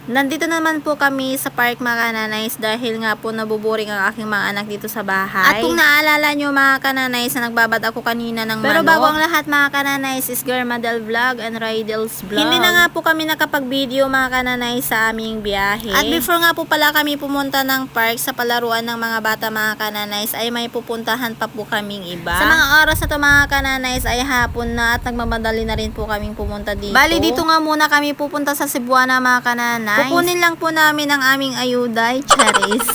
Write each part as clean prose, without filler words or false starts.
Nandito naman po kami sa park mga kananays dahil nga po nabuboring ang aking mga anak dito sa bahay. At kung naalala nyo mga kananays na nagbabad ako kanina ng Pero manok. bago ang lahat mga kananays is Germadel Vlog and Rydell's Vlog. Hindi na nga po kami nakapag-video mga kananays sa aming biyahe. At before nga po pala kami pumunta ng park sa palaruan ng mga bata mga kananays ay may pupuntahan pa po kaming iba. Sa mga oras na to mga kananays ay hapon na at nagmamadali na rin po kaming pumunta dito. Bali dito nga muna kami pupunta sa Cebuana mga kananays. Kukunin lang po namin ang aming ayuday, cherries.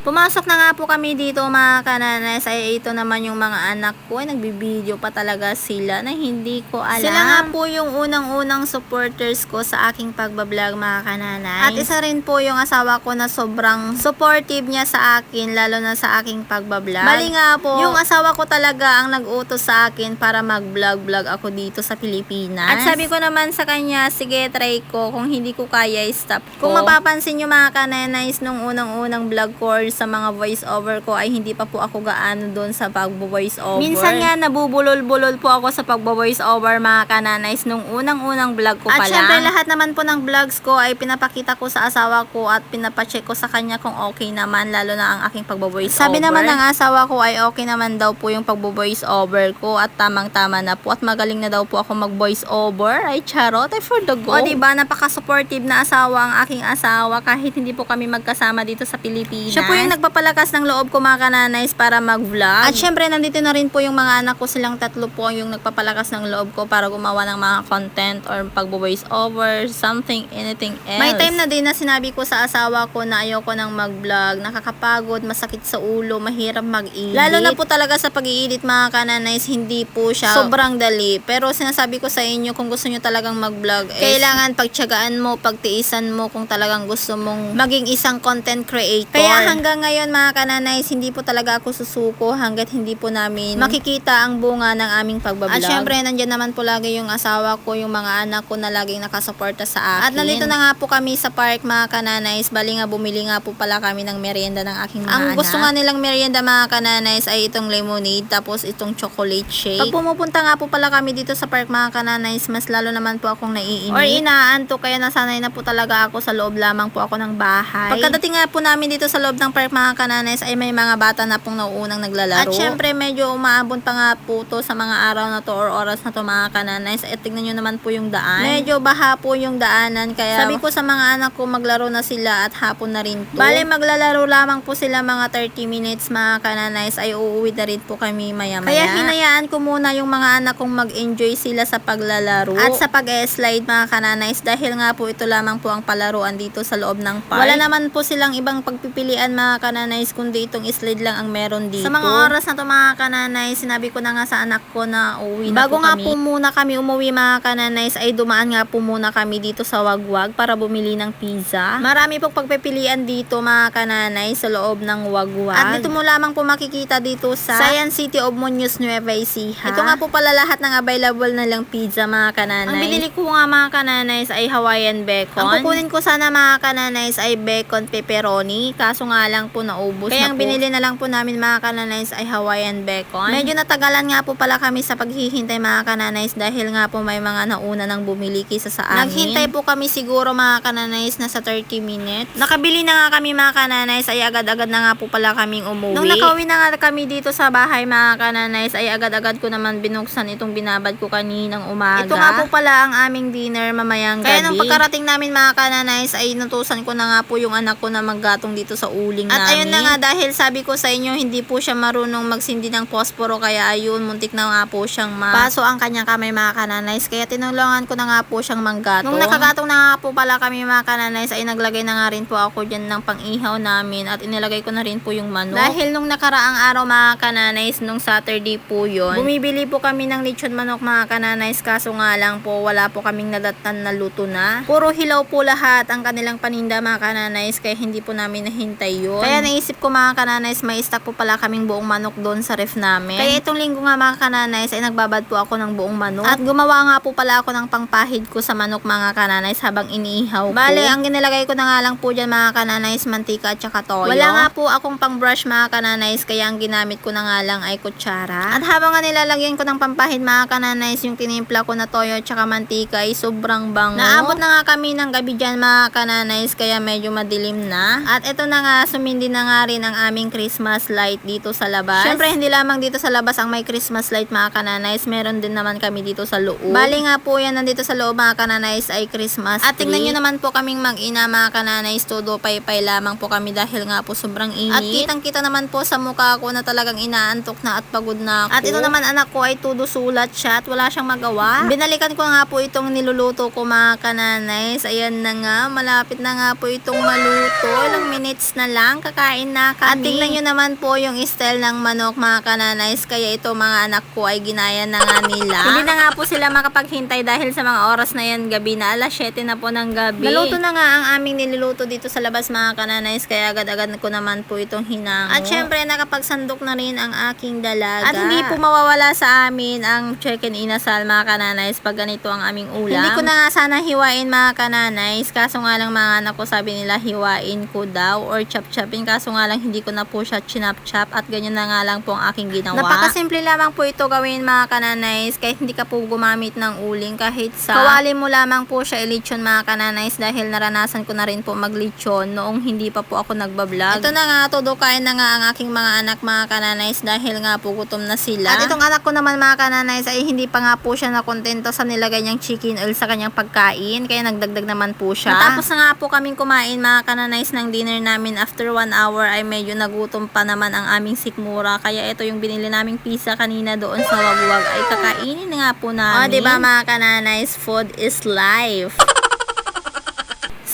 Pumasok na nga po kami dito mga kananays ay ito naman yung mga anak ko ay nagbibideo pa talaga sila na hindi ko alam. Sila nga po yung unang-unang supporters ko sa aking pagbablog mga kananays. At isa rin po yung asawa ko na sobrang supportive niya sa akin lalo na sa aking pagbablog. Bali nga po, yung asawa ko talaga ang nag-utos sa akin para mag-vlog ako dito sa Pilipinas. At sabi ko naman sa kanya, sige try ko, kung hindi ko kaya stop ko. Kung mapapansin nyo mga kananays nung unang-unang vlog ko sa mga voice over ko ay hindi pa po ako gaano doon sa pag-voice over. Minsan nga nabubulol-bulol po ako sa pag-voice over mga kananays nung unang-unang vlog ko pa lang. At syempre lahat naman po ng vlogs ko ay pinapakita ko sa asawa ko at pinapacheck ko sa kanya kung okay naman lalo na ang aking pag-voice over. Sabi naman ng asawa ko ay okay naman daw po yung pag-voice over ko at tamang-tama na po at magaling na daw po ako mag-voice over. Ay charot, ay for the go. O diba, napaka-supportive na asawa ang aking asawa kahit hindi po kami magkasama dito sa Pilipinas. Siya po yung nagpapalakas ng loob ko mga kananays para mag-vlog. At syempre nandito na rin po yung mga anak ko, silang tatlo po yung nagpapalakas ng loob ko para gumawa ng mga content or pag-voice over, something, anything else. May time na din na sinabi ko sa asawa ko na ayoko nang mag-vlog, nakakapagod, masakit sa ulo, mahirap mag-edit. Lalo na po talaga sa pag-i-edit mga kananays, hindi po siya sobrang dali. Pero sinasabi ko sa inyo, kung gusto nyo talagang mag-vlog, kailangan pagtiyagaan mo, pagtiisan mo kung talagang gusto mong maging isang content creator. Kaya hanggang ngayon mga kananays, hindi po talaga ako susuko hanggat hindi po namin makikita ang bunga ng aming pagbablog. At syempre, nandyan naman po lagi yung asawa ko, yung mga anak ko na laging nakasuporta sa akin. At nandito na nga po kami sa park mga kananays. Bali nga, bumili nga po pala kami ng merienda ng aking mga anak. Ang gusto nga nilang merienda mga kananays ay itong lemonade, tapos itong chocolate shake. Pag pumupunta nga po pala kami dito sa park mga kananays, mas lalo naman po akong naiinip or inaanto, kaya nasanay na po talaga ako sa loob lamang po ako ng bahay. Pagkadating nga po namin dito sa loob ng park mga kananays ay may mga bata na pong nauunang naglalaro. At syempre medyo umaabot pa nga po to sa mga araw na to or oras na to mga kananays. At tignan nyo naman po yung daan. Medyo baha po yung daanan, kaya sabi ko sa mga anak ko maglaro na sila at hapon na rin to. Bale maglalaro lamang po sila mga 30 minutes mga kananays ay uuwi na rin po kami maya-maya. Kaya hinayaan ko muna yung mga anak kong mag-enjoy sila sa paglalaro at sa pag-slide mga kananays dahil nga po ito lamang po ang palaruan dito sa loob ng park. Wala naman po silang ibang pagpipilian mga kananays kundi itong slide lang ang meron dito. Sa mga oras na to mga kananays, sinabi ko na nga sa anak ko na uuwi na po kami. Bago nga po muna kami umuwi mga kananays ay dumaan nga po muna kami dito sa Wagwag para bumili ng pizza. Marami pong pagpipilian dito mga kananays sa loob ng Wagwag. At dito mo lamang po makikita dito sa Science City of Muñoz, Nueva Ecija. Ito nga po pala lahat ng available na lang pizza mga kananays. Ang binili ko nga mga kananays ay Hawaiian bacon. Ang kukunin ko sana mga kananays ay bacon pepperoni, kaso nga lang po naubos kaya ang binili na lang po namin mga kananays ay Hawaiian bacon. Medyo natagalan nga po pala kami sa paghihintay mga kananays dahil nga po may mga nauna nang bumili kisa sa amin. Naghintay po kami siguro mga kananays na sa 30 minutes. Nakabili na nga kami mga kananays ay agad-agad na nga po pala kaming umuwi. Nung nakauwi na nga kami dito sa bahay mga kananays ay agad-agad ko naman binuksan itong binabad ko kaninang umaga. Ito nga po pala ang aming dinner mamayang gabi. Kaya nung pagkarating namin mga kananays ay nutusan ko na nga po yung anak ko na maggatong dito sa uling namin. At ayun na nga, dahil sabi ko sa inyo hindi po siya marunong magsindi ng posporo kaya ayun muntik na nga po siyang mapaso ang kanyang kamay mga kananays kaya tinulungan ko na nga po siyang manggatong. Nung nakagatong na nga po pala kami mga kananays ay naglagay na nga rin po ako dyan ng pang-ihaw namin at inilagay ko na rin po yung manok. Dahil nung nakaraang araw mga kananays, nung Saturday po yun, bumibili po kami ng lechon manok mga kananays kaso nga lang po wala po kaming nadatan na luto na. Puro hilaw po lahat ang kanilang paninda mga kananays kaya hindi po namin nahintay yun. yun. Kaya naisip ko mga kananays, may stock po pala kaming buong manok doon sa ref namin. Kaya itong linggo nga mga kananays ay nagbabad po ako ng buong manok. At gumawa nga po pala ako ng pangpahid ko sa manok mga kananays habang iniihaw ko. Bale, ang ginilagay ko na nga lang po dyan mga kananays, mantika at saka toyo. Wala nga po akong pang brush mga kananays, kaya ang ginamit ko na nga lang ay kutsara. At habang nga nilalagyan ko ng pampahid mga kananays, yung tinimpla ko na toyo at saka mantika ay sobrang bango. Naabot na nga kami ng gabi dyan mga kananays, kaya medyo madilim na. At ito na nga, sumindi na nga rin ang aming Christmas light dito sa labas. Syempre, hindi lamang dito sa labas ang may Christmas light mga kananays, meron din naman kami dito sa loob. Bali nga po yan, nandito sa loob mga kananays ay Christmas tree. At tingnan nyo naman po kaming mag-ina mga kananays, todo paypay lamang po kami dahil nga po sobrang init. At kitang-kita naman po sa mukha ko na talagang inaantok na at pagod na ako. At ito naman anak ko ay todo sulat siya at wala siyang magawa. Binalikan ko nga po itong niluluto ko mga kananays. Ayan na nga, malapit na nga po itong maluto. Ilang minutes na lang, kakain na kami. At tingnan nyo naman po yung style ng manok mga kananays. Kaya ito mga anak ko ay ginaya na nga nila. Hindi na nga po sila makapaghintay dahil sa mga oras na yan gabi na. Alas 7 na po ng gabi. Naluto na nga ang aming niluluto dito sa labas mga kananays. Kaya agad-agad ko naman po itong hinango. At syempre nakapagsandok na rin ang aking dalaga. At hindi po mawawala sa amin ang chicken inasal mga kananays pag ganito ang aming ulam. Hindi ko na nga sana hiwain mga kananays. Kaso nga lang mga anak ko sabi nila hiwain ko daw or chop-chopin. Kaso nga lang hindi ko na po siya chinap-chop at ganyan na nga lang po ang aking ginawa. Napakasimple lamang po ito gawin mga kananays. Kahit hindi ka po gumamit ng uling, kahit sa kawali mo lamang po siya ilitsyon mga kananays dahil naranasan ko na rin po maglitsyon noong hindi pa po ako nagbablog. Ito na nga, todo kain na nga ang aking mga anak mga kananays dahil nga po gutom na sila. At itong anak ko naman mga kananays ay hindi pa nga po siya nakontento sa nilagay niyang chicken oil sa kanyang pagkain kaya nagdagdag naman po siya. Natapos na nga po kaming kumain mga kananays ng dinner namin. After 1 hour ay medyo nagutom pa naman ang aming sikmura kaya ito yung binili naming pizza kanina doon sa Wagwag ay kakainin na nga po namin. O diba mga kananays, food is life.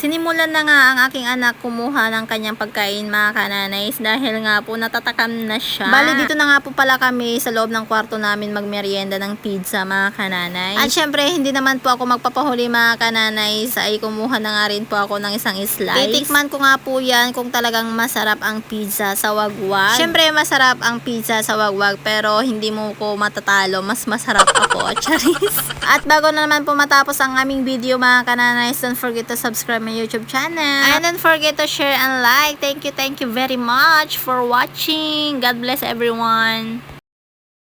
Sinimulan na nga ang aking anak kumuha ng kanyang pagkain mga kananays dahil nga po natatakam na siya. Bali dito na nga po pala kami sa loob ng kwarto namin magmerienda ng pizza mga kananays. At syempre hindi naman po ako magpapahuli mga kananays ay kumuha na nga rin po ako ng isang slice. Titikman ko nga po yan kung talagang masarap ang pizza sa Wagwag. Syempre masarap ang pizza sa Wagwag pero hindi mo ko matatalo, mas masarap ako. Charis. At bago na naman po matapos ang aming video mga kananays, don't forget to subscribe my YouTube channel. And don't forget to share and like. Thank you very much for watching. God bless everyone.